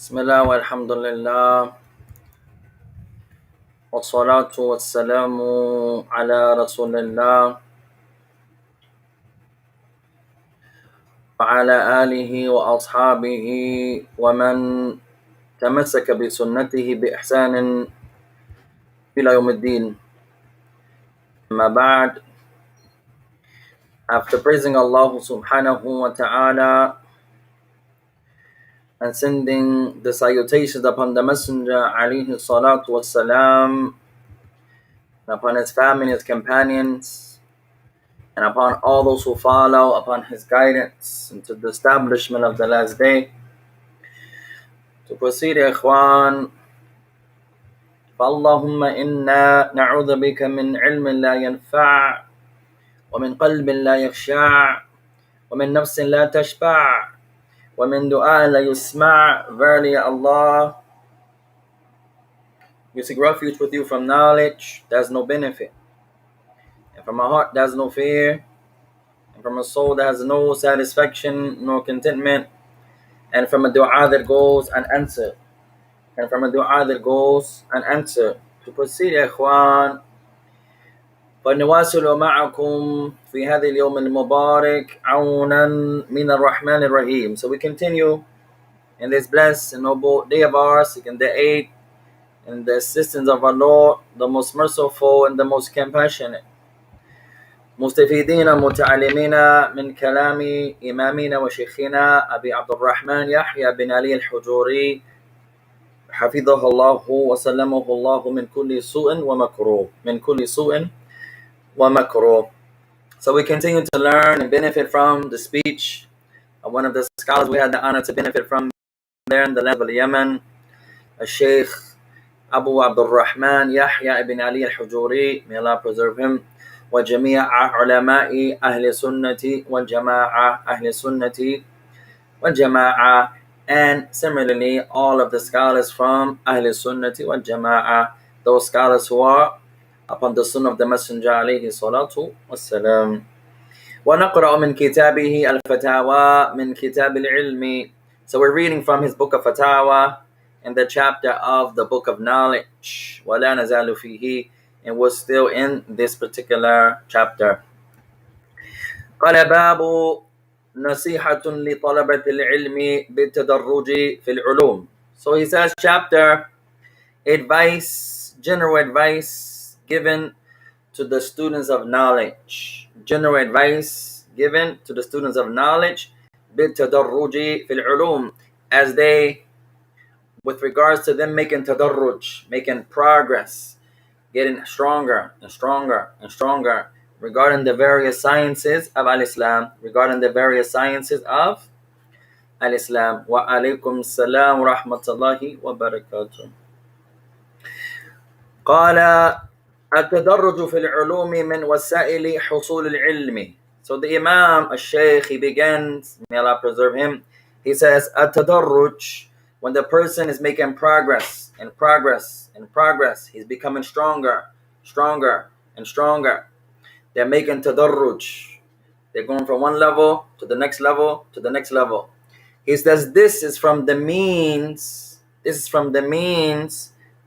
Bismillah walhamdulillah wassalatu wassalamu ala rasulillah wa ala alihi wa ashabihi wa man tamassaka bi sunnatihi bi ihsanin ila yawmiddin. Amma ba'd. After praising Allah subhanahu wa ta'ala and sending the salutations upon the Messenger alayhi salatu wassalam, and upon his family, his companions, and upon all those who follow upon his guidance into the establishment of the last day. To proceed, ikhwan, فَاللَّهُمَّ إِنَّا نَعُوذُ بِكَ مِنْ عِلْمٍ لَا يَنْفَعُ وَمِنْ قَلْبٍ لَا يَخْشَعُ وَمِنْ نَفْسٍ لَا تَشْبَعُ وَمِنْ دُعَاءٍ لَا يُسْمَعُ. Verily, Allah, we seek refuge with you from knowledge that has no benefit, and from a heart that has no fear, and from a soul that has no satisfaction nor contentment, and from a dua that goes unanswered, and from a dua that goes unanswered. To proceed, ikhwan, فنواصل معكم في هذا اليوم المبارك عونا من الرحمن الرحيم. So we continue in this blessed and noble day of ours, seeking the aid and the assistance of our Lord, the most merciful and the most compassionate. مستفيدين متعلمين من كلام إمامنا وشيخنا أبي عبد الرحمن يحيى بن علي الحجوري حفظه الله وسلمه الله من كل سوء ومكروه. من كل سوء ومكروه. So we continue to learn and benefit from the speech of one of the scholars we had the honor to benefit from there in the land of Yemen, Shaik Abu Abdul Rahman Yahya ibn Ali al-Hujooree, may Allah preserve him, وجميع علماء أهل السنة والجماعة أهل السنة والجماعة, and similarly all of the scholars from Ahl Sunnati wal Jama'ah, those scholars who are upon the Sunnah of the Messenger alayhi salatu wassalam. ونقرأ من كتابه الفتاوى من كتاب العلم. So we're reading from his book of Fataawaa in the chapter of the book of knowledge. ولا نزال فيه, and we're still in this particular chapter. قال باب نصيحة لطلبة العلم بالتدرج في العلوم. So he says chapter advice, general advice given to the students of knowledge. General advice given to the students of knowledge بالتدرج في العلوم, as they, with regards to them making tadarruj, making progress, getting stronger and stronger and stronger regarding the various sciences of al-Islam, regarding the various sciences of al-Islam. Wa alaykum salam wa rahmatullahi wa barakatuh. قال التدرج في العلوم من وسائل حصول العلم. So the Imam al-Shaykh, he begins, may Allah preserve him, he says التدرج, when the person is making progress and progress and progress, he's becoming stronger, stronger and stronger. They're making tadarruj. They're going from one level to the next level to the next level. He says this is from the means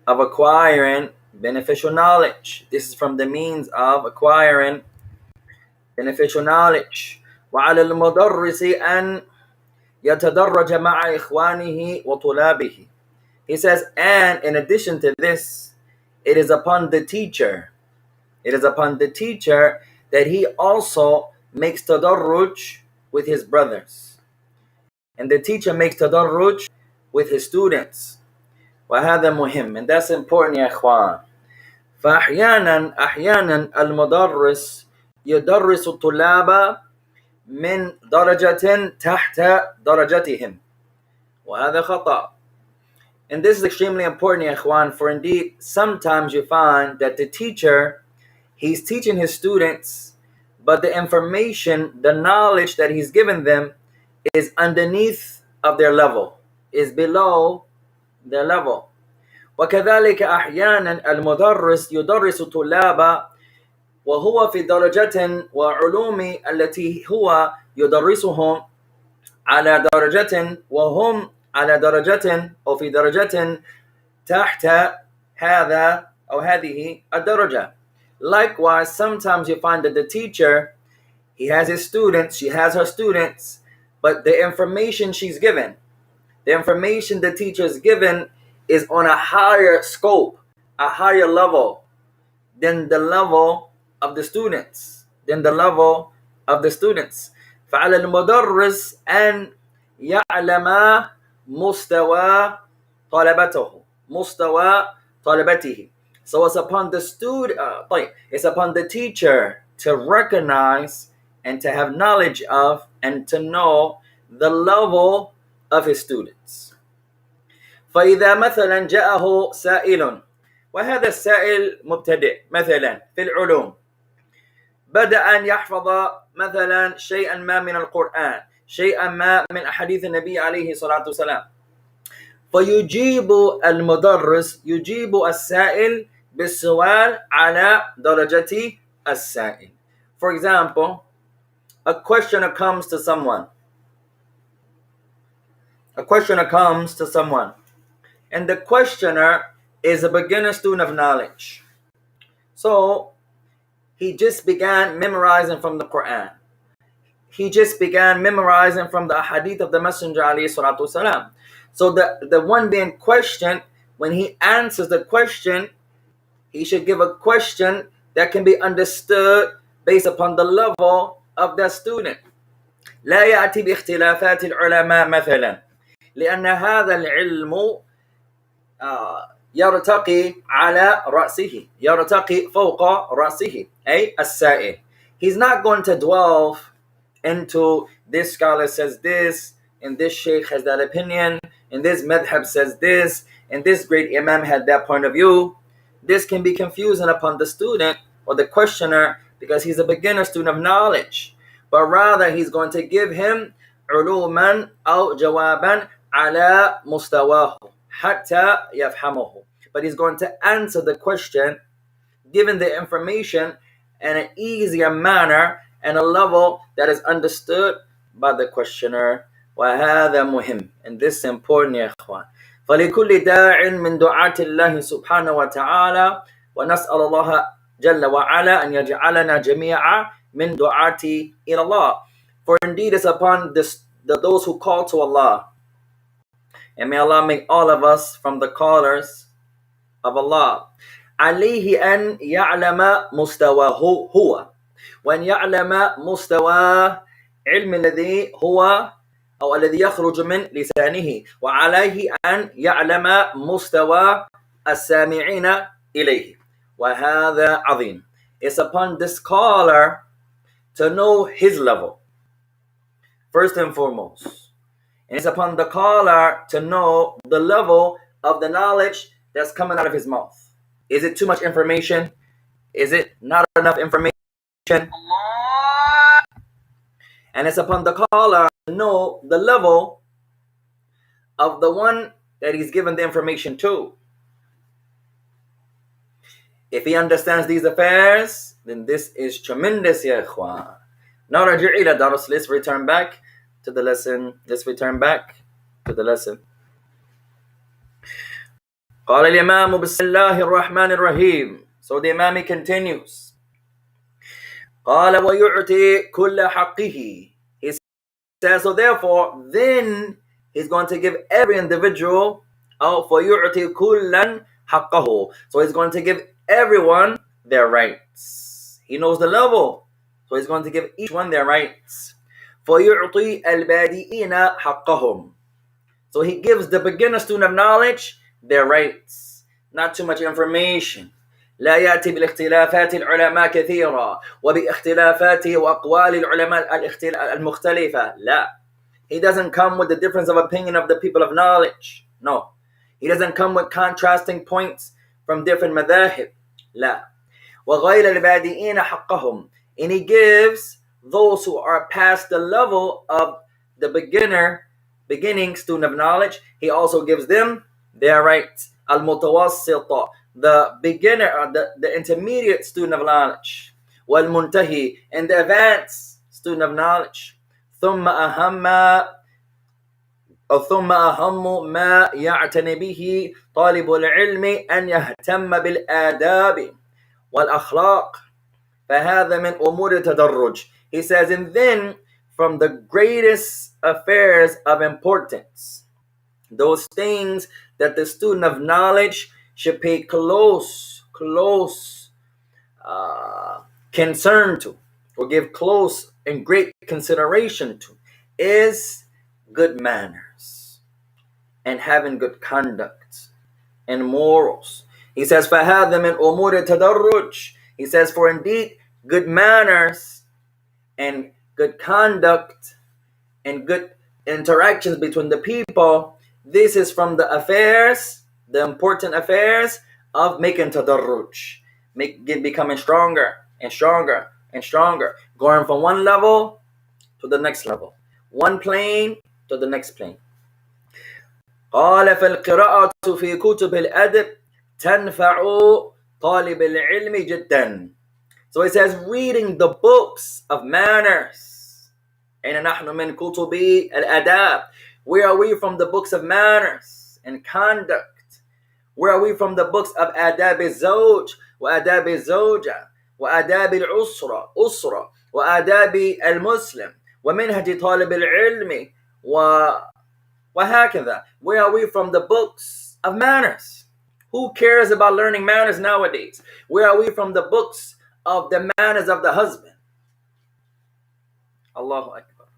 of acquiring beneficial knowledge. This is from the means of acquiring beneficial knowledge. وعلى المدرس أن يتدرج مع إخوانه وطلابه. He says, and in addition to this, it is upon the teacher that he also makes tadarruj with his brothers. And the teacher makes tadarruj with his students. وهذا مهم, and that's important يا إخوان. فأحيانا المدرس يدرس الطلاب من درجة تحت درجتهم وهذا خطأ. And this is extremely important يا إخوان, for indeed sometimes you find that the teacher, he's teaching his students, but the information, the knowledge that he's given them is underneath of their level, is below their level. وكذلك أحيانا المدرس يدرس طلاب وهو في درجة وعلوم التي هو يدرسهم على درجة وهم على درجة أو في درجة تحت هذا أو هذه الدرجة. Likewise, sometimes you find that the teacher, he has his students, she has her students, but the information she's given, the information the teacher is given is on a higher scope, a higher level than the level of the students, فعلى المدرس أن يعلم مستوى طلبته. So it's upon the it's upon the teacher to recognize and to have knowledge of and to know the level of his students. فإذا مثلا جاءه سائل، وهذا السائل مبتدئ مثلا في العلوم، بدأ أن يحفظ مثلا شيئا ما من القرآن، شيئا ما من أحاديث النبي عليه الصلاة والسلام، فيجيب المدرس يجيب السائل بالسؤال على درجة السائل. For example, a questioner comes to someone, and the questioner is a beginner student of knowledge. So he just began memorizing from the Quran. He just began memorizing from the hadith of the Messenger alayhi salatu wasalam. So the one being questioned, when he answers the question, he should give a question that can be understood based upon the level of that student. لا يأتي باختلافات العلماء مثلا لأن هذا العلم يرتقي على رأسه، يرتقي فوق رأسه، أي السائل. He's not going to delve into this scholar says this, and this sheikh has that opinion, and this madhab says this, and this great imam had that point of view. This can be confusing upon the student or the questioner because he's a beginner student of knowledge. But rather he's going to give him علوما أو جوابا على مستواه حتى يفهمه. But he's going to answer the question, given the information in an easier manner and a level that is understood by the questioner. وهذا مهم, and this is important يا إخوان. فلكل داع من دعاة الله سبحانه وتعالى ونسأل الله جل وعلا أن يجعلنا جميعا من دعاة إلى الله. For indeed it's upon those who call to Allah, and may Allah make all of us from the callers of Allah. عليه أن يعلم مستواه هو، وأن يعلم مستوى علم الذي هو أو الذي يخرج من لسانه، وعليه أن يعلم مستوى السامعين إليه. وهذا عظيم. It's upon the scholar to know his level, first and foremost. And it's upon the caller to know the level of the knowledge that's coming out of his mouth. Is it too much information? Is it not enough information? And it's upon the caller to know the level of the one that he's given the information to. If he understands these affairs, then this is tremendous, ya ikhwan. نرجع إلى درس. Let's return back to the lesson. قال الإمام بسم الله الرحمن الرحيم. So the Imam continues. قال ويعطي كل حقه. He says, so therefore, then he's going to give every individual, فيعطي كلا حقه. So he's going to give everyone their rights. He knows the level, so he's going to give each one their rights. فيعطي البادئين حقهم. So he gives the beginner student of knowledge their rights. Not too much information. لا يأتي بالاختلافات العلماء كثيرا وباختلافات وأقوال العلماء المختلفة. لا. He doesn't come with the difference of opinion of the people of knowledge. No. He doesn't come with contrasting points from different madahib. لا. وغير البادئين حقهم. And he gives those who are past the level of the beginning student of knowledge, he also gives them their rights. Al-mutawassita, the beginner, the intermediate student of knowledge. Wal-muntahi, and the advanced student of knowledge. ثم أهم ثم أهم ما يعتني به طالب العلم أن يهتم بالآداب والأخلاق فهذا من أمور التدرج. He says, and then from the greatest affairs of importance, those things that the student of knowledge should pay close concern to, or give close and great consideration to, is good manners and having good conduct and morals. He says, فَهَذَا مِنْ أُمُورِ التَّدَرُّجِ. He says, for indeed, good manners and good conduct and good interactions between the people, this is from the affairs, the important affairs of making tadarruj, becoming stronger and stronger and stronger, going from one level to the next level, one plane to the next plane. قال فالقراءة في كتب الأدب تنفع طالب العلم جدا. So it says, reading the books of manners. أين نحن من كتب الأداب. Where are we from the books of manners and conduct? Where are we from the books of آداب الزوج وآداب الزوجة وآداب الأسرة وآداب المسلم ومنهج طالب العلم وهكذا. Where are we from the books of manners? Who cares about learning manners nowadays? Where are we from the books of the manners of the husband? Allahu Akbar.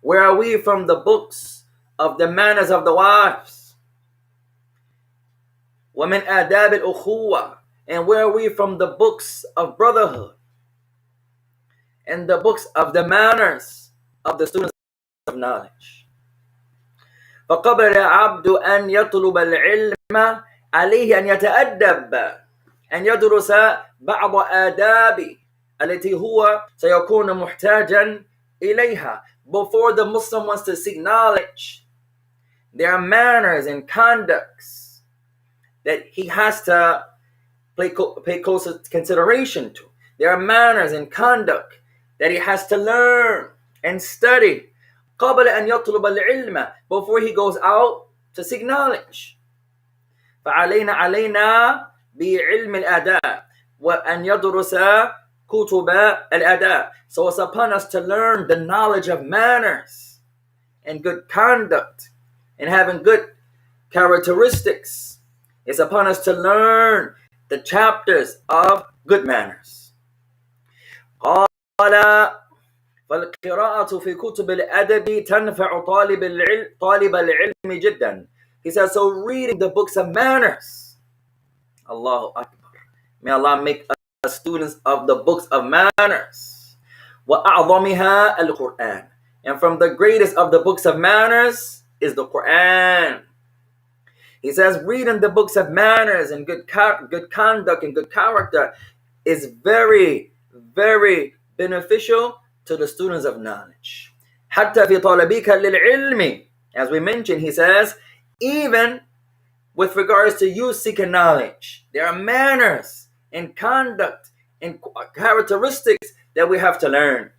Where are we from the books of the manners of the wives? وَمِنْ آدَابِ الْأُخُوَّةِ. And where are we from the books of brotherhood and the books of the manners of the students of knowledge? فَقَبْلَ عَبْدُ أَنْ يَطْلُبَ الْعِلْمَ عليه أن يتأدب أن يدرس بعض آداب التي هو سيكون محتاجا إليها. Before the Muslim wants to seek knowledge, there are manners and conducts that he has to pay closer consideration to. There are manners and conduct that he has to learn and study قبل أن يطلب العلم, before he goes out to seek knowledge. علينا بعلم الآداب وأن يدرس كتب الآداب. So it's upon us to learn the knowledge of manners and good conduct and having good characteristics. It's upon us to learn the chapters of good manners. قال فالقراءة في كتب الأدب تنفع طالب العلم جدا. He says, so reading the books of manners. Allahu Akbar. May Allah make us students of the books of manners. وَأَعْظَمِهَا الْقُرْآنِ. And from the greatest of the books of manners is the Quran. He says, reading the books of manners and good conduct and good character is very, very beneficial to the students of knowledge. حَتَّى فِي طَلَبِكَ لِلْعِلْمِ. As we mentioned, he says, even with regards to you seeking knowledge, there are manners and conduct and characteristics that we have to learn.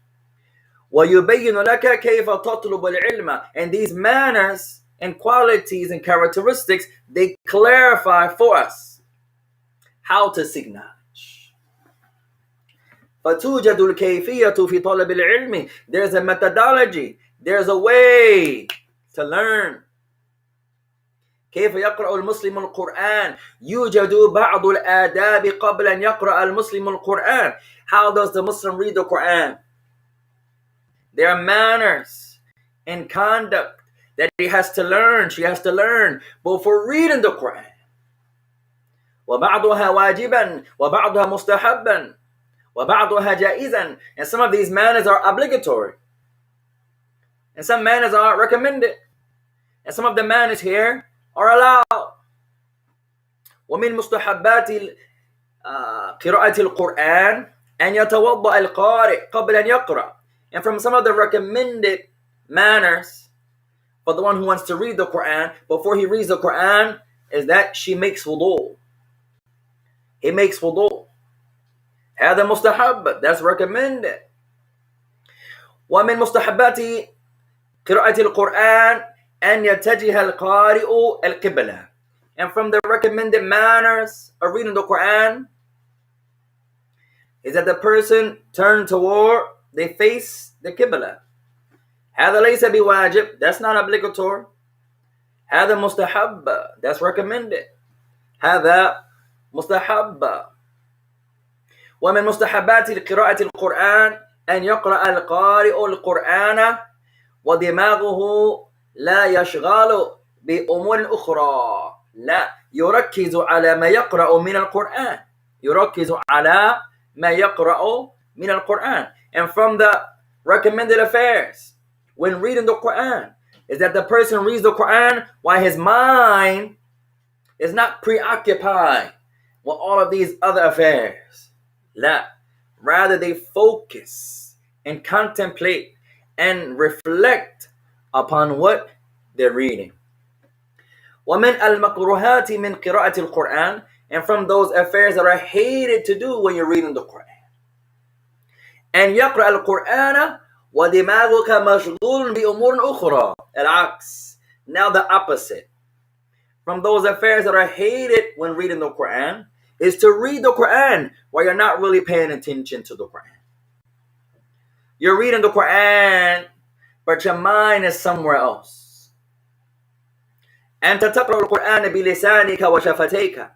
وَيُبَيِّنُ لَكَ كَيْفَ تَطْلُبُ الْعِلْمَ. And these manners and qualities and characteristics, they clarify for us how to seek knowledge. فَتُوجَدُ الْكَيْفِيَّةُ فِي طَلَبِ الْعِلْمِ. There's a methodology, there's a way to learn. كيف يقرأ المسلم القرآن؟ يوجد بعض الآداب قبل أن يقرأ المسلم القرآن. How does the Muslim read the Quran? There are manners and conduct that he has to learn, she has to learn before reading the Quran. وبعضها واجبا وبعضها مستحبا وبعضها جائزا. And some of these manners are obligatory, and some manners are recommended, and some of the manners here are allowed. ومن مستحبات قراءة القرآن أن يتوضأ القارئ قبل أن يقرأ. And from some of the recommended manners for the one who wants to read the Quran, before he reads the Quran, is that she makes wudu. He makes wudu. هذا مستحب, that's recommended. ومن مستحبات قراءة القرآن أن يتجه القارئ القبلة. And from the recommended manners of reading the Quran is that the person turn toward, they face the Qibla. هذا ليس بواجب, that's not obligatory. هذا مستحب, that's recommended. هذا مستحب. ومن مستحبات قراءة القرآن أن يقرأ القارئ القرآن ودماغه لا يشغل بأمور أخرى. لا يركز على ما يقرأ من القرآن. يركز على ما يقرأ من القرآن. And from the recommended affairs when reading the Quran is that the person reads the Quran while his mind is not preoccupied with all of these other affairs. لا. Rather they focus and contemplate and reflect upon what they're reading. وَمِنْ الْمَكْرُهَاتِ مِنْ قِرَاءَةِ الْقُرْآنِ. And from those affairs that are hated to do when you're reading the Quran. أن يقرأ القرآن وَدِمَاغُكَ مَشْغُولٌ بِأُمُورٍ أُخْرَى. العكس. Now the opposite. From those affairs that are hated when reading the Quran is to read the Quran while you're not really paying attention to the Quran. You're reading the Quran, but your mind is somewhere else. أنت تقرأ القرآن بلسانك وشفتيك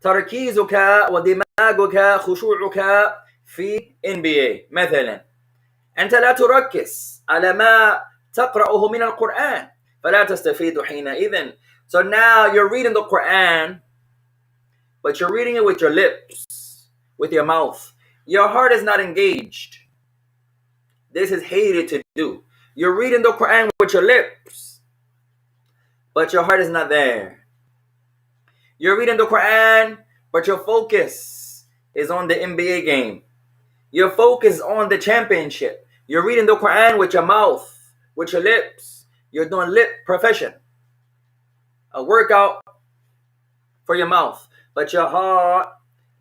وتركيزك ودماغك خشوعك في NBA مثلا. أنت لا تركز على ما تقرأه من القرآن فلا تستفيد حينئذ. So now you're reading the Quran, but you're reading it with your lips, with your mouth. Your heart is not engaged. This is hated to do. You're reading the Quran with your lips, but your heart is not there. You're reading the Quran, but your focus is on the NBA game. Your focus is on the championship. You're reading the Quran with your mouth, with your lips. You're doing lip profession, a workout for your mouth. But your heart,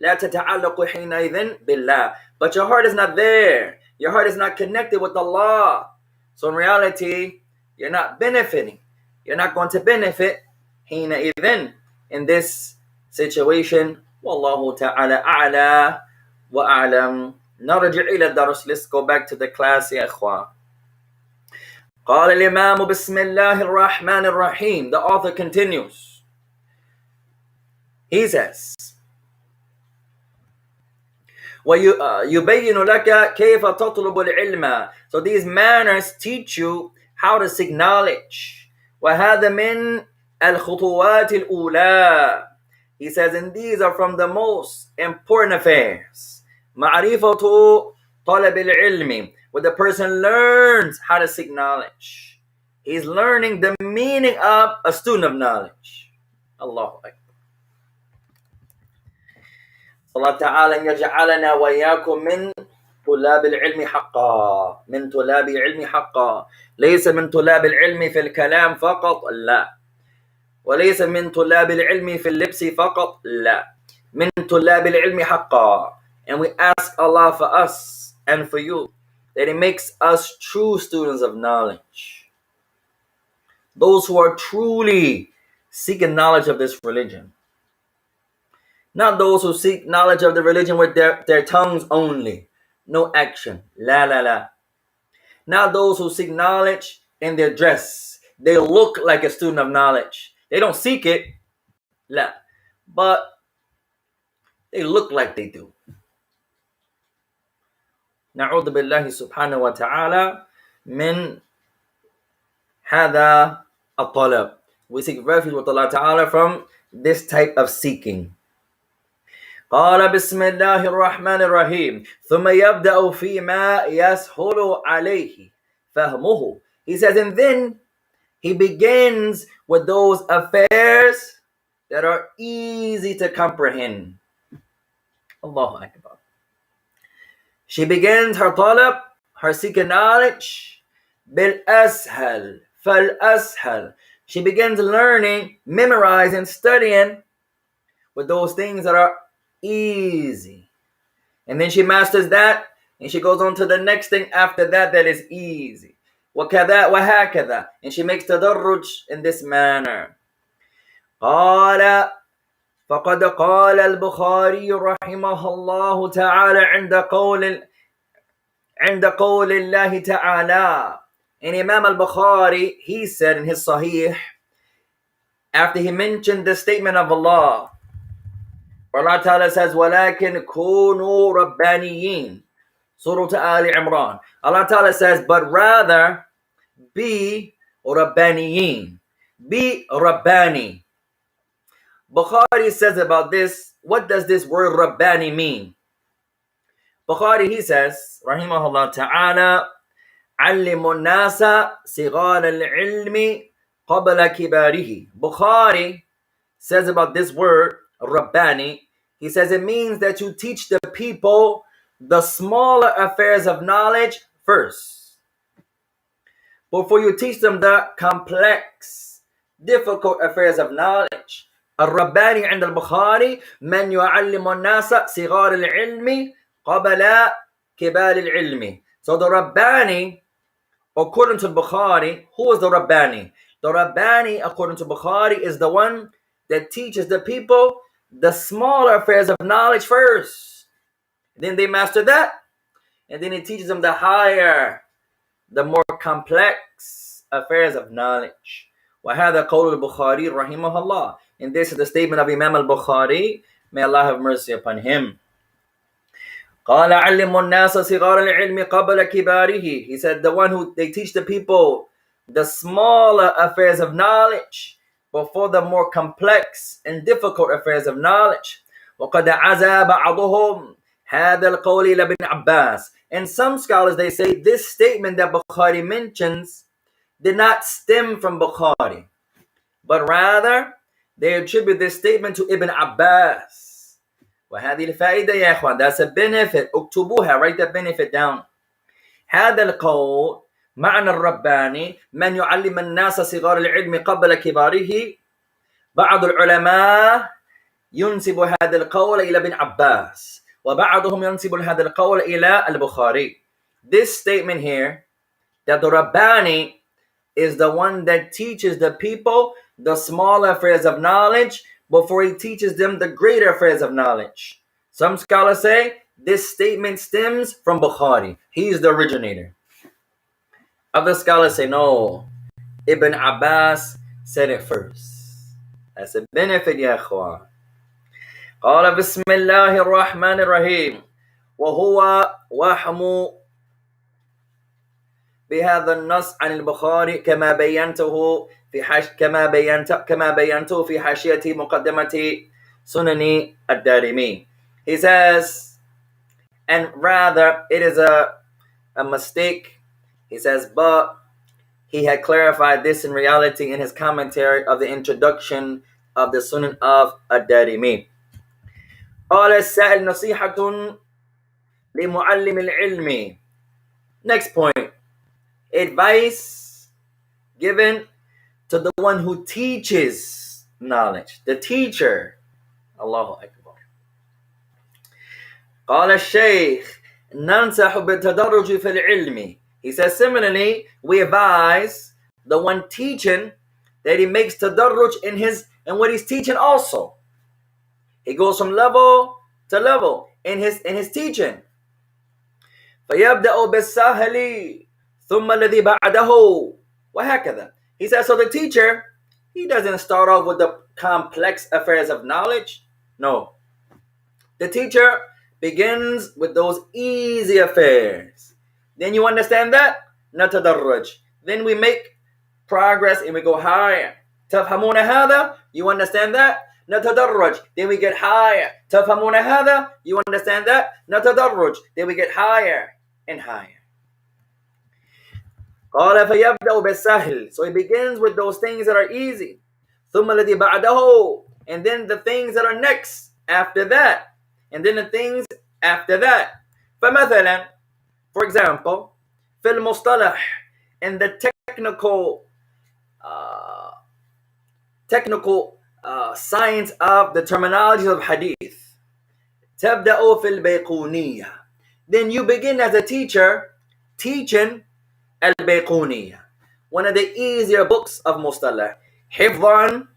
لا تتعلق حينئذ بالله. But your heart is not there. Your heart is not connected with Allah. So in reality, you're not benefiting. You're not going to benefit حينئذ in this situation. والله تعالى أعلى وأعلم. نرجع إلى الدرس. Let's go back to the class يا إخوان. قال الإمام بسم الله الرحمن الرحيم. The author continues. He says, وَيُبَيِّنُ لَكَ كَيْفَ تَطْلُبُ الْعِلْمَ. So these manners teach you how to seek knowledge. وَهَذَا مِنْ الْخُطُوَاتِ الْأُولَى. He says, and these are from the most important affairs. مَعْرِفَةُ طَلَبِ الْعِلْمِ. Where the person learns how to seek knowledge. He's learning the meaning of a student of knowledge. Allahu Akbar. الله تعالى أن يجعلنا وإياكم من طلاب العلم حقا. من طلاب العلم حقا. ليس من طلاب العلم في الكلام فقط. لا. وليس من طلاب العلم في اللبس فقط. لا. من طلاب العلم حقا. And we ask Allah for us and for you that He makes us true students of knowledge. Those who are truly seeking knowledge of this religion. Not those who seek knowledge of the religion with their tongues only. No action. La la la. Not those who seek knowledge in their dress. They look like a student of knowledge. They don't seek it. La. But they look like they do. نعوذ بالله سبحانه وتعالى من هذا الطلب. We seek refuge with Allah Ta'ala from this type of seeking. قال بسم الله الرحمن الرحيم ثم يبدأ فيما يسهل عليه فهمه. He says, and then he begins with those affairs that are easy to comprehend. Allahu Akbar. She begins her talab, her seeking knowledge, بالأسهل فالأسهل. She begins learning, memorizing, studying with those things that are easy. And then she masters that, and she goes on to the next thing after that that is easy. وكذا وهكذا. And she makes تدرج in this manner. قال فقد قال البخاري رحمه الله تعالى عند قول الله تعالى. And Imam al-Bukhari, he said in his Sahih, after he mentioned the statement of Allah, where Allah Ta'ala says, وَلَكِنْ كُونُوا رَبَّانِيِّينَ, Surah Ali Imran. Allah Ta'ala says, but rather be Rabbaniyin. Be Rabbani. Bukhari says about this, what does this word Rabbani mean? Bukhari, he says, Rahimahullah Ta'ala, عَلِّمُ النَّاسَ صِغَارَ الْعِلْمِ قَبْلَ كِبَارِهِ. Bukhari says about this word, Rabbani, he says it means that you teach the people the smaller affairs of knowledge first, before you teach them the complex, difficult affairs of knowledge. الرباني عند البخاري من يعلم الناس صغار العلم قبل كبار العلم. So the Rabbani, according to Bukhari, who is the Rabbani? The Rabbani, according to Bukhari, is the one that teaches the people the smaller affairs of knowledge first. Then they master that, and then he teaches them the higher, the more complex affairs of knowledge. وهذا قول البخاري رحمه الله. And this is the statement of Imam al-Bukhari. May Allah have mercy upon him. قال علم الناس صغار العلم قبل كباره. He said the one who they teach the people the smaller affairs of knowledge before the more complex and difficult affairs of knowledge. وقد عزى بعضهم هذا القول إلى ابن عباس. And some scholars, they say this statement that Bukhari mentions did not stem from Bukhari, but rather they attribute this statement to Ibn Abbas. وهذه الفائدة يا إخوان, that's a benefit. اكتبوها, write that benefit down. هذا القول معنى الرباني من يعلم الناس صغار العلم قبل كباره. بعض العلماء ينسب هذا القول إلى ابن عباس وبعضهم ينسب هذا القول إلى البخاري. This statement here, that the Rabbani is the one that teaches the people the smaller affairs of knowledge before he teaches them the greater affairs of knowledge. Some scholars say this statement stems from Bukhari. He is the originator. Other scholars say no, Ibn Abbas said it first. That's a benefit, ya ikhwan. قال بسم الله الرحمن الرحيم وهو وهم بهذا النص عن البخاري كما بينته في حاشية مقدمة سنن الدارمي. He says, and rather it is a mistake. He says, but he had clarified this in reality in his commentary of the introduction of the Sunan of Ad-Darimi. قال السائل نصيحة لمعلم العلم. Next point, advice given to the one who teaches knowledge, the teacher. Allahu Akbar. قال الشيخ ننصح بالتدرج في العلم. He says similarly, we advise the one teaching that he makes tadarruj in what he's teaching also. He goes from level to level in his teaching. فيبدأ بالسهل ثم الذي بعده وهكذا. He says, so the teacher, he doesn't start off with the complex affairs of knowledge. No. The teacher begins with those easy affairs. Then you understand that? نتدرج. Then we make progress and we go higher. تفهمون هذا? You understand that? نتدرج. Then we get higher. تفهمون هذا? You understand that? نتدرج. Then we get higher and higher. قال فيبدأ بالسهل. So he begins with those things that are easy. ثم الذي بعده. And then the things that are next after that. And then the things after that. فمثلا, for example, في المصطلح, in the technical science of the terminology of hadith. تبدأ في البيقونية. Then you begin as a teacher teaching Al-Bayquniyah. One of the easier books of Mustalah. Hifdhan.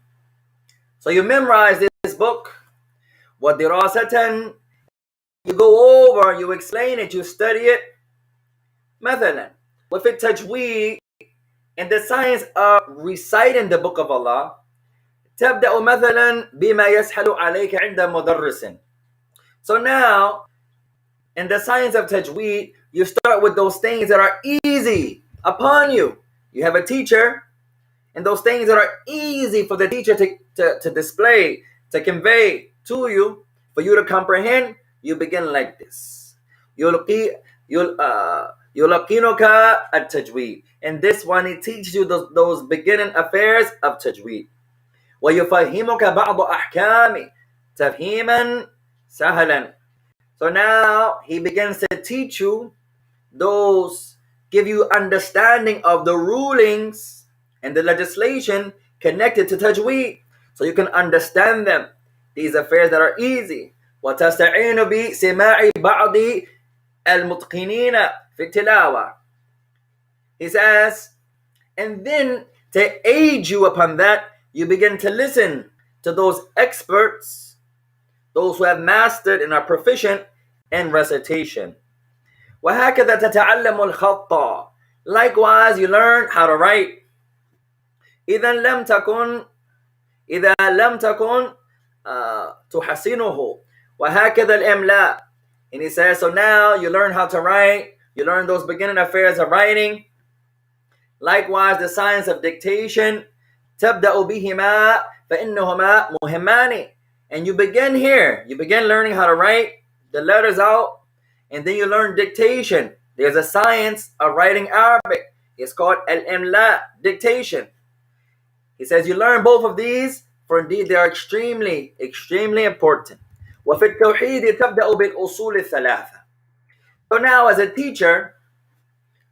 So you memorize this book. وَدِرَاسَةً. You go over, you explain it, you study it. مثلا. وفي التجويد, in the science of reciting the book of Allah, تبدأ مثلا بما يسهل عليك عند مدرس. So now, in the science of tajweed, you start with those things that are easy upon you. You have a teacher, and those things that are easy for the teacher to display, to convey to you, for you to comprehend, you begin like this. يلقينك التجويد. And this one, it teaches you those beginning affairs of tajweed. ويفهمك بعض أحكام تفهيما سهلا. So now he begins to teach you those, give you understanding of the rulings and the legislation connected to tajweed, so you can understand them. These affairs that are easy. وتستعين بسماع بعض المتقنين في التلاوة. He says, and then to aid you upon that, you begin to listen to those experts, those who have mastered and are proficient in recitation. وهكذا تتعلم الخط. Likewise, you learn how to write. إذا لم تكن تحسنه. وهكذا الإملاء. And he says, so now you learn how to write. You learn those beginning affairs of writing. Likewise, the science of dictation. تبدأ بهما فإنهما مهمان. And you begin here. You begin learning how to write the letters out. And then you learn dictation. There's a science of writing Arabic. It's called al-imla, dictation. He says you learn both of these, for indeed they are extremely, extremely important. وفي التوحيد تبدأ بالأصول الثلاثة. So now as a teacher,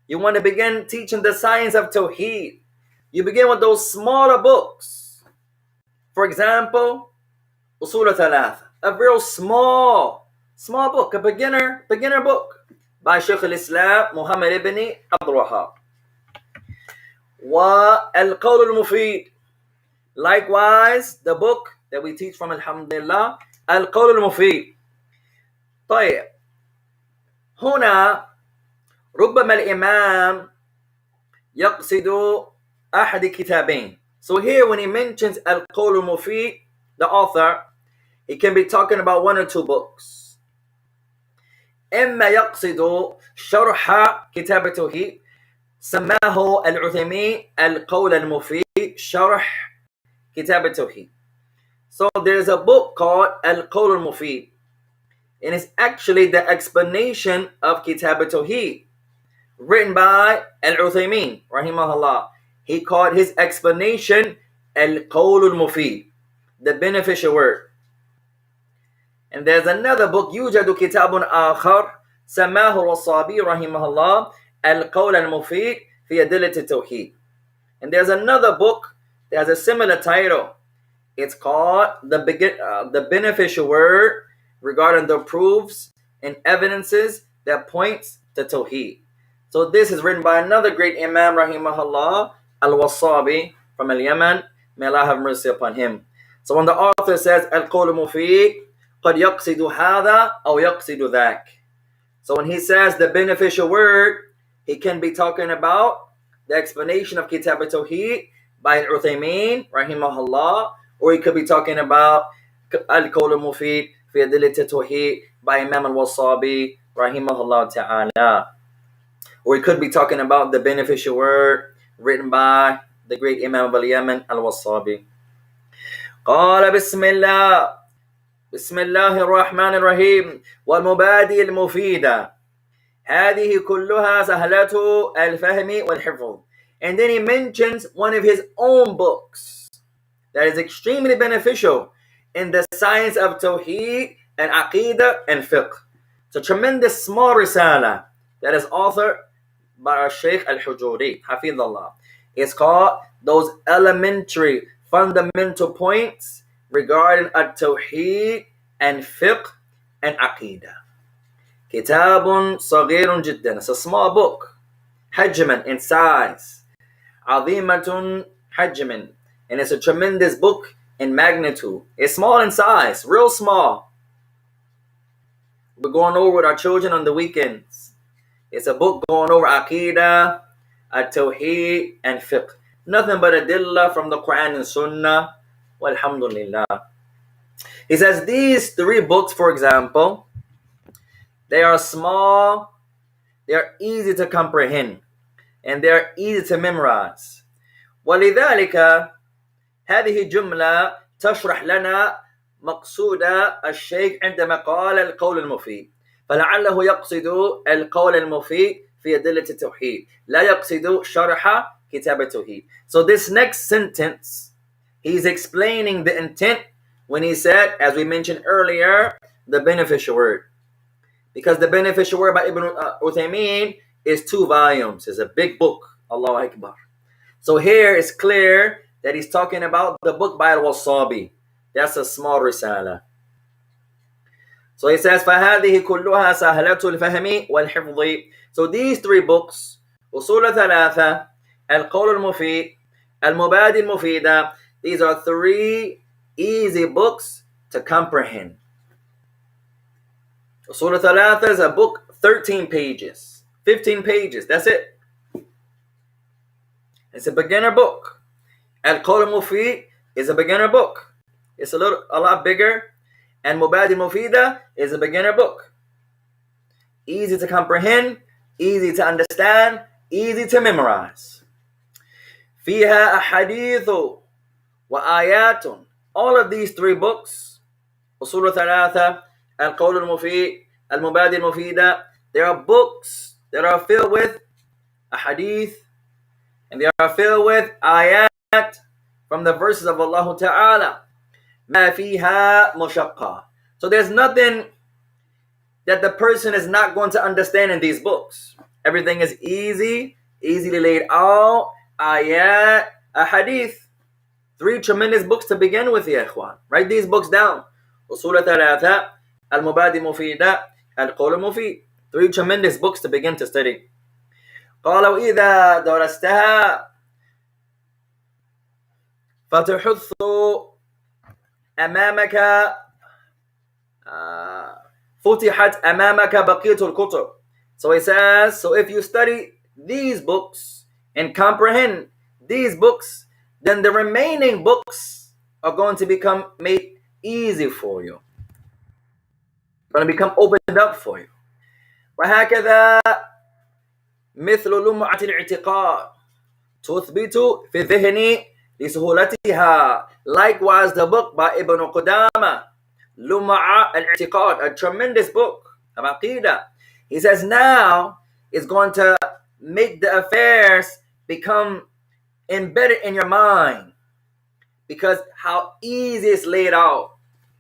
you want to begin teaching the science of Tawheed. You begin with those smaller books. For example, أصول الثلاثة, a real small book, a beginner book by Shaykh al-Islam Muhammad ibn Abdul Wahhab. وَالْقَوْلُ الْمُفِيدُ. Likewise, the book that we teach from, alhamdulillah, القول المفيد. طيب, هنا ربما الإمام يقصد أحد كتابين. So here when he mentions القول المفيد, the author, he can be talking about one or two books. إما يقصد شرح كتاب التوحيد سماه العثيمين القول المفيد شرح كتاب التوحيد. So there's a book called Al-Qawl al-Mufid, and it's actually the explanation of Kitab al-Tawheed, written by Al-Uthaymin, rahimahullah. He called his explanation Al-Qawl al-Mufid, the beneficial word. And there's another book, يوجد كتاب آخر سماه الوصابي rahimahullah Al-Qawl al-Mufid في أدلة التوحيد. And there's another book that has a similar title. It's called the beneficial word regarding the proofs and evidences that points to Tawheed. So this is written by another great Imam rahimahullah, Al-Wasabi from Al-Yaman. May Allah have mercy upon him. So when the author says Al-Qawl al-Mufid, قد يقصد هذا أو يقصد ذاك. So when he says the beneficial word, he can be talking about the explanation of Kitab al-Tawheed by Al-Uthaymin rahimahullah, or he could be talking about Al-Qawl al-Mufid fi Adillat al-Tawheed by Imam al-Wasabi rahimahullah ta'ala. Or he could be talking about the beneficial word written by the great Imam of al-Yaman al-Wasabi. قال بسم الله الرحمن الرحيم والمبادئ المفيدة هذه كلها سهلة الفهم والحفظ. And then he mentions one of his own books that is extremely beneficial in the science of Tawheed and Aqidah and Fiqh. It's a tremendous small risala that is authored by Shaik Al-Hujooree, Hafidhullah. It's called those elementary, fundamental points regarding At-Tawheed and Fiqh and Aqidah. كتاب صغير جدا. It's a small book. حجما, in size. عظيمة حجما, and it's a tremendous book in magnitude. It's small in size, real small. We're going over with our children on the weekends. It's a book going over Aqidah, At-Tawheed, and Fiqh. Nothing but adillah from the Quran and Sunnah. Walhamdulillah. He says these 3 books, for example, they are small, they are easy to comprehend, and they are easy to memorize. ولذلك هذه جملة تشرح لنا مقصود الشيخ عندما قال القول المفيد. فلعله يقصد القول المفيد في أدلة التوحيد, لا يقصد شرح كتاب التوحيد. So this next sentence, he's explaining the intent when he said, as we mentioned earlier, the beneficial word. Because the beneficial word by Ibn Uthaymeen is 2 volumes. It's a big book. Allahu Akbar. So here it's clear that he's talking about the book by Al-Wasabi. That's a small risala. So he says, فَهَذِهِ كُلُّهَا سَهْلَةُ الْفَهْمِ وَالْحِفْظِ. So these 3 books, أصول ثلاثة, القول المفيد, المبادئ المفيدة, these are 3 easy books to comprehend. أصول ثلاثة is a book, 13 pages, 15 pages, that's it. It's a beginner book. Al-Qawl al-Mufid is a beginner book. It's a lot bigger. And Mubadi Mufida is a beginner book. Easy to comprehend, easy to understand, easy to memorize. فيها أحاديث وآيات. All of these 3 books, أصول ثلاثة, Al-Qawl al-Mufid, Al-Mubadi al-Mufida, they are books that are filled with ahadith, and they are filled with ayat from the verses of Allah Ta'ala. مَا فِيهَا مُشَقَّةٌ. So there's nothing that the person is not going to understand in these books. Everything is easily laid out. Ayat, ahadith. 3 tremendous books to begin with, ya ikhwan. Write these books down. Usul Thalatha, Al-Mubadi Mufida, Al-Qawl Mufid. 3 tremendous books to begin to study. قال وإذا درستها فتحث أمامك فتحت أمامك بقية الكتب. So he says, so if you study these books and comprehend these books, then the remaining books are going to become made easy for you. Going to become opened up for you. وهكذا مثل لمعة الاعتقاد تثبت في الذهن لسهولتها. Likewise, the book by Ibn Qudama, Lum'a al-I'tiqad, a tremendous book of Aqidah. He says now it's going to make the affairs become embedded in your mind, because how easy it's laid out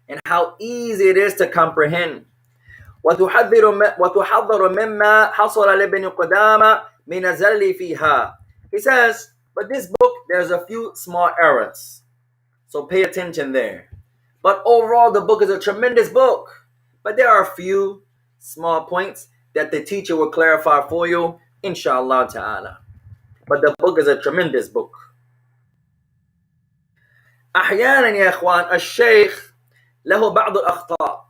and how easy it is to comprehend. وتحذر مما حصل لابن قدامة من الزلل فيها. He says, but this book, there's a few small errors, so pay attention there. But overall, the book is a tremendous book, but there are a few small points that the teacher will clarify for you, inshallah ta'ala. But the book is a tremendous book. أحيانا يا إخوان الشيخ له بعض الأخطاء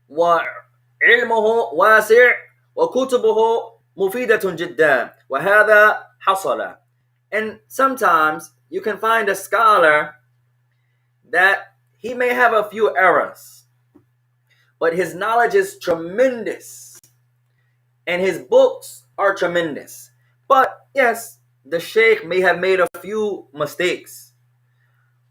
وعلمه واسع وكتبه مفيدة جدا وهذا حصل. And sometimes you can find a scholar that he may have a few errors, but his knowledge is tremendous and his books are tremendous. But yes, the sheikh may have made a few mistakes.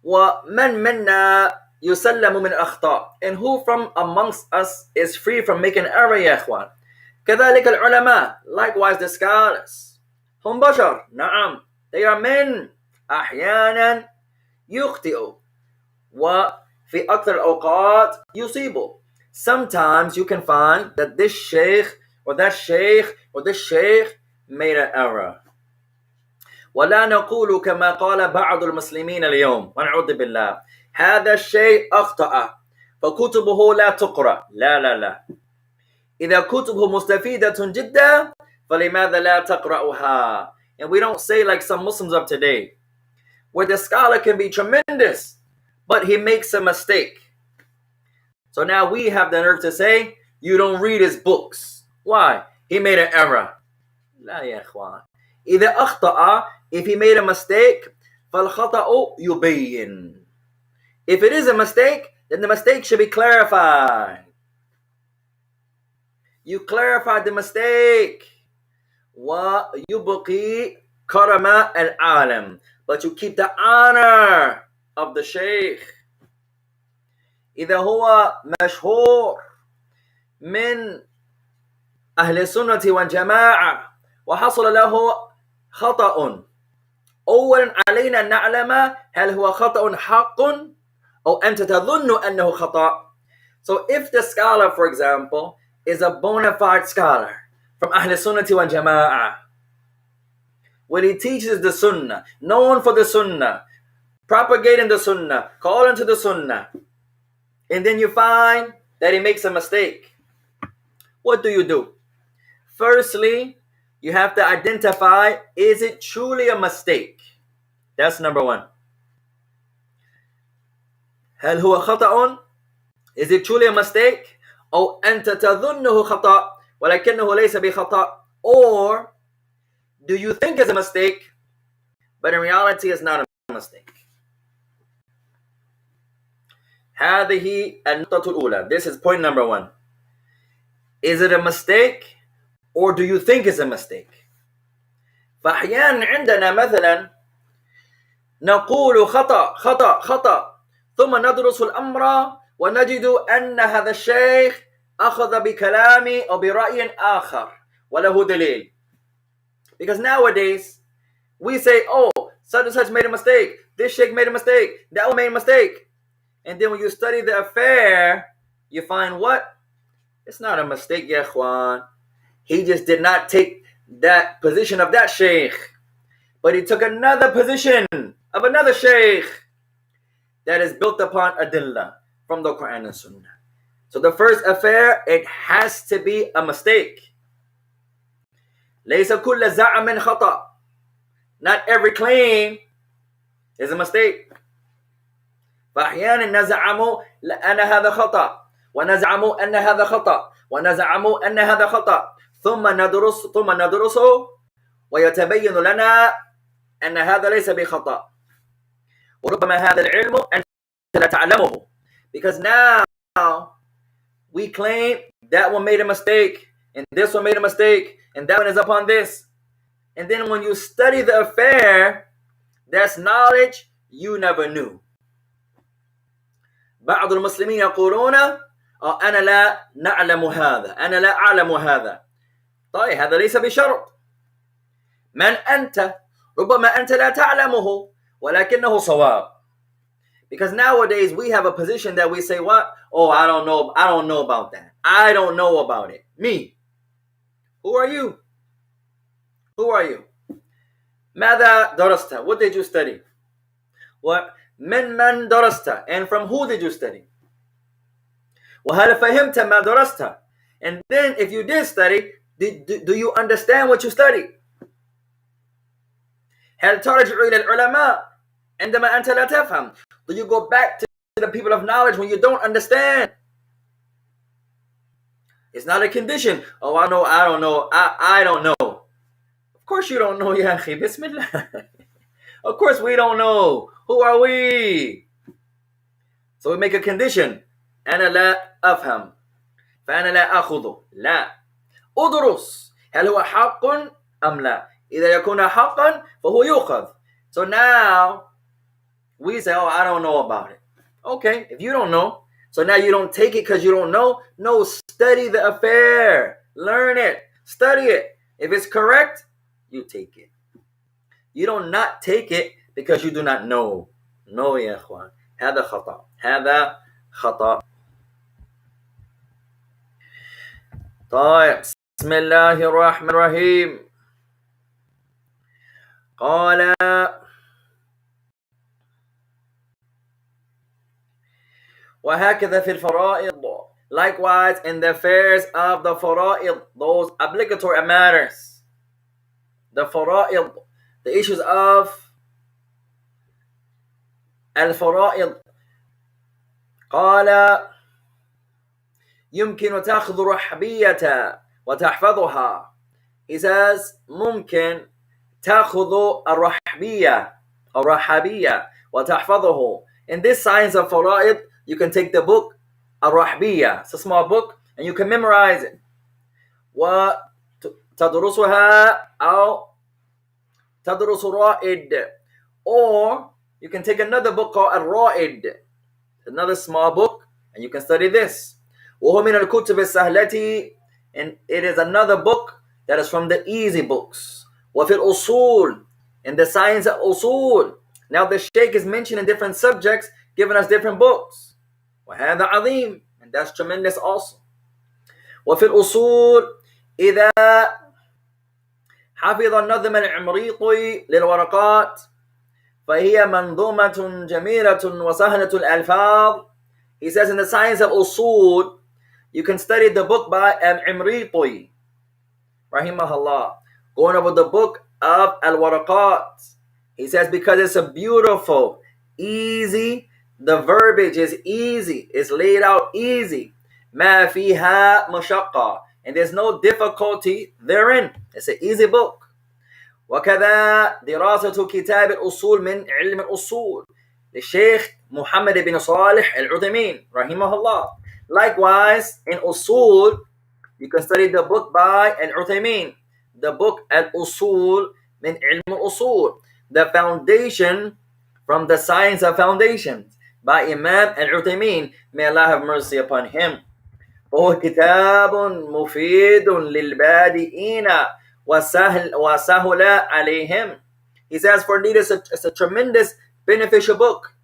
وَمَنْ مَنَّا يُسَلَّمُ مِنْ أَخْطَاء. And who from amongst us is free from making error, يا إخوان. كذلك العلماء. Likewise the scholars. هم بشر. نعم. They are men. أحيانا يخطئ. وفي أكثر الأوقات يصيب. Sometimes you can find that this sheikh or that sheikh or this sheikh made an error. ولا نقول كما قال بعض المسلمين اليوم ونعوذ بالله هذا الشيء أخطأ فكتبه لا تقرأ. لا لا لا. إذا كتبه مستفيدة جدا فَلِمَاذَا لَا تَقْرَأُهَا? And we don't say like some Muslims of today, where the scholar can be tremendous, but he makes a mistake. So now we have the nerve to say, you don't read his books. Why? He made an error. لا يا إخوان. إذا أخطأ, if he made a mistake, فَالْخَطَأُ يُبَيِّن. If it is a mistake, then the mistake should be clarified. You clarify the mistake. وَيُبْقِي كَرَمَ الْعَالَمِ. But you keep the honor of the Shaykh. إذا هو مشهور من أهل السنة والجماعة وحصل له خطأ، أولا علينا أن نعلم هل هو خطأ حق أو أنت تظن أنه خطأ. So if the scholar, for example, is a bona fide scholar from Ahl Sunnah wal Jama'ah, when he teaches the Sunnah, known for the Sunnah, propagating the Sunnah, calling to the Sunnah, and then you find that he makes a mistake, what do? Firstly, you have to identify, is it truly a mistake? That's number one. هل هو خطأ? Is it truly a mistake? أو أنت تظنه خطأ ولكنه ليس بخطأ? Or do you think it's a mistake, but in reality it's not a mistake? هذه النقطة الأولى. This is point number one. Is it a mistake, or do you think it's a mistake? فأحيانا عندنا مثلا نقول خطأ ثم ندرس الأمر ونجد أن هذا الشيخ أخذ بكلامي أو برأي آخر وله دليل. Because nowadays we say, oh, such and such made a mistake, this sheikh made a mistake, that one made a mistake, and then when you study the affair, you find what? It's not a mistake, ya ikhwan. He just did not take that position of that sheikh, but he took another position of another sheikh that is built upon adillah from the Quran and Sunnah. So the first affair, it has to be a mistake. ليس كل زعم خطأ. Not every claim is a mistake. فأحيانا نزعم أن هذا خطأ ونزعم أن هذا خطأ ونزعم أن هذا خطأ ثم ندرسه ويتبين لنا أن هذا ليس بخطأ. وربما هذا العلم أنت لا تعلمه. Because now we claim that one made a mistake and this one made a mistake and that one is upon this. And then when you study the affair, that's knowledge you never knew. بعض المسلمين يقولون أنا لا نعلم هذا، أنا لا أعلم هذا. طيب هذا ليس بشرط. من أنت؟ ربما أنت لا تعلمه ولكنه صواب. Because nowadays we have a position that we say, what? Oh, I don't know about that. I don't know about it. Me. Who are you? ماذا درست? What did you study? What? من درست? And from who did you study? وهل فهمت ما درست? And then if you did study, do you understand what you studied? هل ترجع إلى العلماء عندما أنت لا تفهم? Do you go back to the people of knowledge when you don't understand? It's not a condition. Oh, I don't know. I don't know. Of course you don't know, ya akhi. Bismillah. Of course we don't know. Who are we? So we make a condition. أنا لا أفهم. فأنا لا أخذ. لا. أدرس. هل هو حق أم لا؟ إذا يكون حقا فهو يؤخذ. So now we say, oh, I don't know about it. Okay, if you don't know, so now you don't take it because you don't know. No, study the affair. Learn it. Study it. If it's correct, you take it. You don't not take it because you do not know. No, يا إخوان. هذا خطأ. هذا خطأ. طيب. بسم الله الرحمن الرحيم. قال وهكذا في الفرائض. Likewise in the affairs of the fara'id, those obligatory matters. the fara'id, the issues of al-fara'id. قال يمكن تأخذ رحبية وتحفظها. He says ممكن تأخذ الرحبية أو رحبية وتحفظه. In this science of fara'id, you can take the book الرحبية. It's a small book and you can memorize it. وتدرسها أو تدرس رائد. Or you can take another book called الرائد, another small book, and you can study this. وهو من الكتب السهلة, and it is another book that is from the easy books. وفي الأصول, in the science of usul. Now the Shaykh is mentioning different subjects, giving us different books. وهذا عظيم, and that's tremendous also. وفي الأصول إذا حفظ النظم العمريطي للورقات فهي منظومة جميلة وسهلة الألفاظ. He says in the science of usul, you can study the book by Al-Imriti, rahimahullah, going over the book of Al-Waraqat. He says because it's a beautiful, easy, the verbiage is easy, it's laid out easy. ما فيها مشقة, and there's no difficulty therein. It's an easy book. وكذا دراسة كتاب الأصول من علم الأصول للشيخ محمد بن صالح العثيمين رحمه الله. Likewise, in usul, you can study the book by Al-Uthaymin, the book Al-Usul min Ilm Al-Usul, the foundation from the science of foundations by Imam Al-Uthaymin. May Allah have mercy upon him. وهو كتاب مفيد للبادئين وسهل عليهم. He says for indeed it's a tremendous beneficial book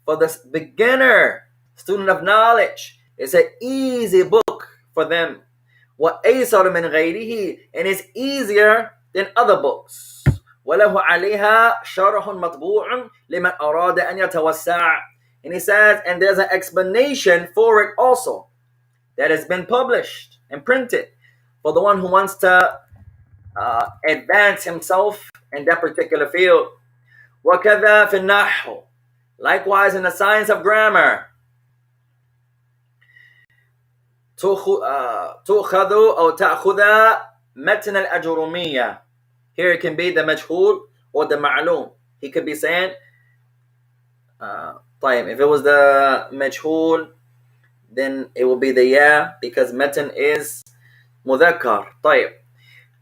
for the beginner student of knowledge. It's an easy book for them. وأيسر من غيره, and it's easier than other books. وله عليها شرح مطبوع لمن أراد أن يتوسع. And he says, and there's an explanation for it also that has been published and printed for the one who wants to advance himself in that particular field. وكذا في النحو, likewise in the science of grammar. تأخذ أو تأخذ متن الأجرومية. Here it can be the majhul or the ma'lum. He could be saying طيب, if it was the majhul, then it will be the ya, because matan is mudhakkar. طيب,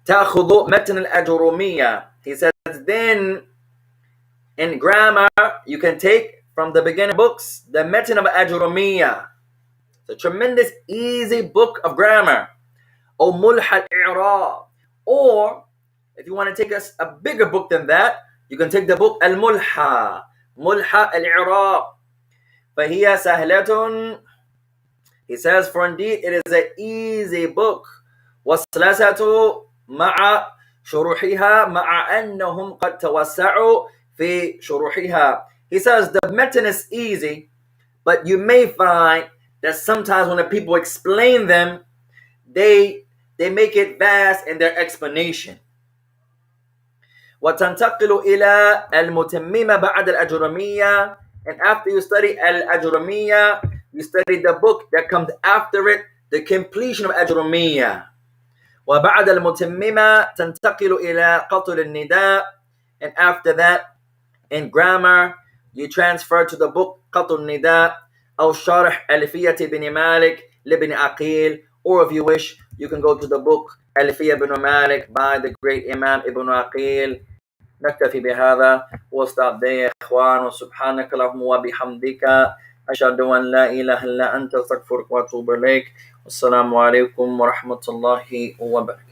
تأخذ متن الأجرومية. He says then in grammar you can take from the beginning books the matan of Ajurumiyya. It's a tremendous easy book of grammar. Or mulha al-i'rab. Or if you want to take a bigger book than that, you can take the book al-mulha, mulha al-i'rab. فهي سهلة. He says for indeed it is an easy book. والثلاثة مع شروحها مع أنهم قد توسعوا في شروحها. He says the matan is easy, but you may find that sometimes when the people explain them, they make it vast in their explanation. وتنتقل إلى المتممة بعد الأجرمية. And after you study Al-Ajurumiyya, you study the book that comes after it, the completion of Ajurumiyya. وبعد المتممة تنتقل إلى قطر النداء. And after that, in grammar, you transfer to the book قطر النداء أو شرح ألفية بن مالك لابن عقيل. Or if you wish, you can go to the book ألفية بن مالك by the great Imam Ibn Aqil. نكتفي بهذا وستop there يا إخوان. وسبحانك اللهم وبحمدك أشهد أن لا إله إلا أنت أستغفرك وأتوب إليك. والسلام عليكم ورحمة الله وبركاته.